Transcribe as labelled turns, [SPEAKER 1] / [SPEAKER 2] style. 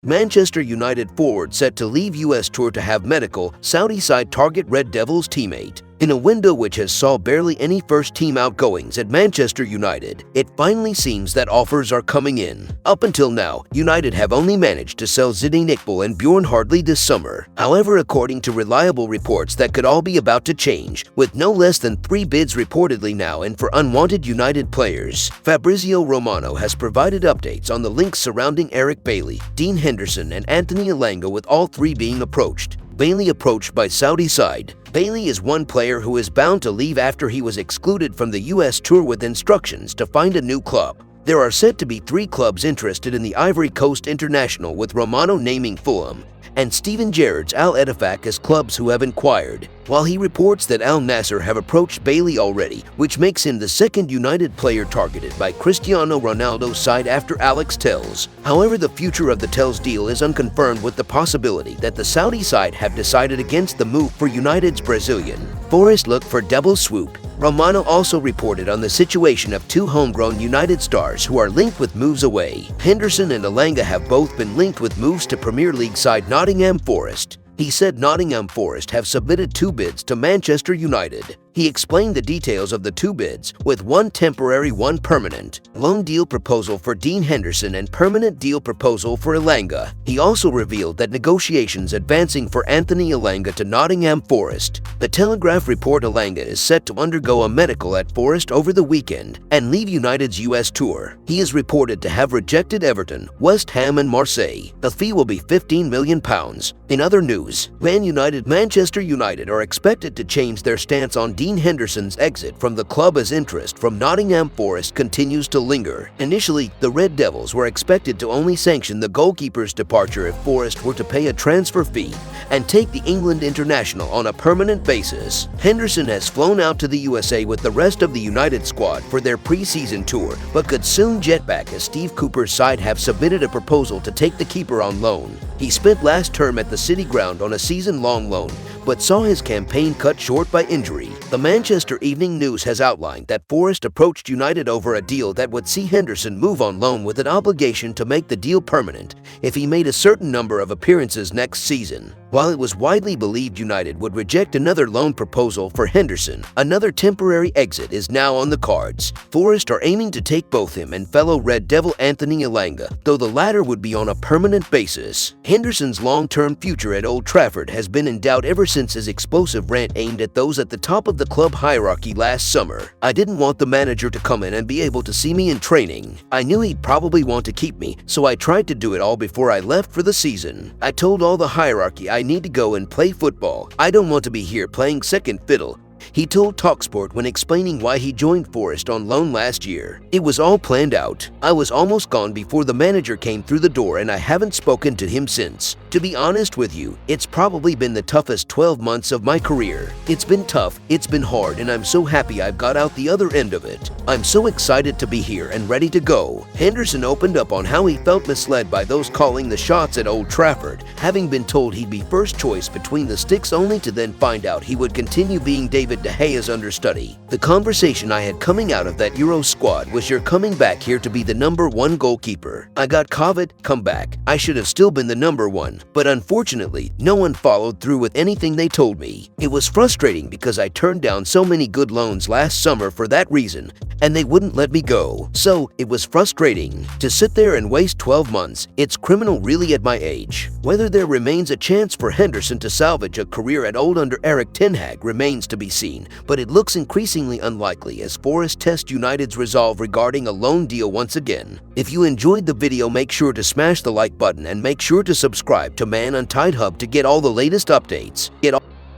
[SPEAKER 1] Manchester United forward set to leave US tour to have medical, Saudi side target Red Devils teammate. In a window which has saw barely any first-team outgoings at Manchester United, it finally seems that offers are coming in. Up until now, United have only managed to sell Zidane Iqbal and Bjorn Hardley this summer. However, according to reliable reports, that could all be about to change, with no less than 3 bids reportedly now in for unwanted United players. Fabrizio Romano has provided updates on the links surrounding Eric Bailly, Dean Henderson, and Anthony Elanga, with all 3 being approached. Bailly approached by Saudi side. Bailly is one player who is bound to leave after he was excluded from the US tour with instructions to find a new club. There are said to be 3 clubs interested in the Ivory Coast international, with Romano naming Fulham and Steven Gerrard's Al Ettifaq as clubs who have inquired, while he reports that Al Nassr have approached Bailly already, which makes him the second United player targeted by Cristiano Ronaldo's side after Alex Telles. However, the future of the Telles deal is unconfirmed, with the possibility that the Saudi side have decided against the move for United's Brazilian. Forest look for double swoop. Romano also reported on the situation of 2 homegrown United stars who are linked with moves away. Henderson and Elanga have both been linked with moves to Premier League side Nottingham Forest. He said Nottingham Forest have submitted 2 bids to Manchester United. He explained the details of the 2 bids, with 1 temporary, 1 permanent. Loan deal proposal for Dean Henderson and permanent deal proposal for Elanga. He also revealed that negotiations advancing for Anthony Elanga to Nottingham Forest. The Telegraph report Elanga is set to undergo a medical at Forest over the weekend and leave United's US tour. He is reported to have rejected Everton, West Ham and Marseille. The fee will be £15 million. In other news, Manchester United are expected to change their stance on Dean Henderson's exit from the club as interest from Nottingham Forest continues to linger. Initially, the Red Devils were expected to only sanction the goalkeeper's departure if Forest were to pay a transfer fee and take the England international on a permanent basis. Henderson has flown out to the USA with the rest of the United squad for their pre-season tour, but could soon jet back as Steve Cooper's side have submitted a proposal to take the keeper on loan. He spent last term at the City Ground on a season-long loan, but saw his campaign cut short by injury. The Manchester Evening News has outlined that Forest approached United over a deal that would see Henderson move on loan with an obligation to make the deal permanent if he made a certain number of appearances next season. While it was widely believed United would reject another loan proposal for Henderson, another temporary exit is now on the cards. Forest are aiming to take both him and fellow Red Devil Anthony Elanga, though the latter would be on a permanent basis. Henderson's long-term future at Old Trafford has been in doubt ever since his explosive rant aimed at those at the top of the club hierarchy last summer. "I didn't want the manager to come in and be able to see me in training. I knew he'd probably want to keep me, so I tried to do it all before I left for the season. I told all the hierarchy I need to go and play football. I don't want to be here playing second fiddle," he told TalkSport when explaining why he joined Forest on loan last year. "It was all planned out. I was almost gone before the manager came through the door, and I haven't spoken to him since. To be honest with you, it's probably been the toughest 12 months of my career. It's been tough, it's been hard, and I'm so happy I've got out the other end of it. I'm so excited to be here and ready to go." Henderson opened up on how he felt misled by those calling the shots at Old Trafford, having been told he'd be first choice between the sticks only to then find out he would continue being David De Gea's understudy. "The conversation I had coming out of that Euro squad was you're coming back here to be the #1 goalkeeper. I got COVID, come back. I should have still been the #1. But unfortunately, no one followed through with anything they told me. It was frustrating because I turned down so many good loans last summer for that reason, and they wouldn't let me go. So it was frustrating to sit there and waste 12 months. It's criminal really at my age." Whether there remains a chance for Henderson to salvage a career at Old under Erik ten Hag remains to be seen, but it looks increasingly unlikely as Forest test United's resolve regarding a loan deal once again. If you enjoyed the video, make sure to smash the like button and make sure to subscribe to Man Untied Hub to get all the latest updates.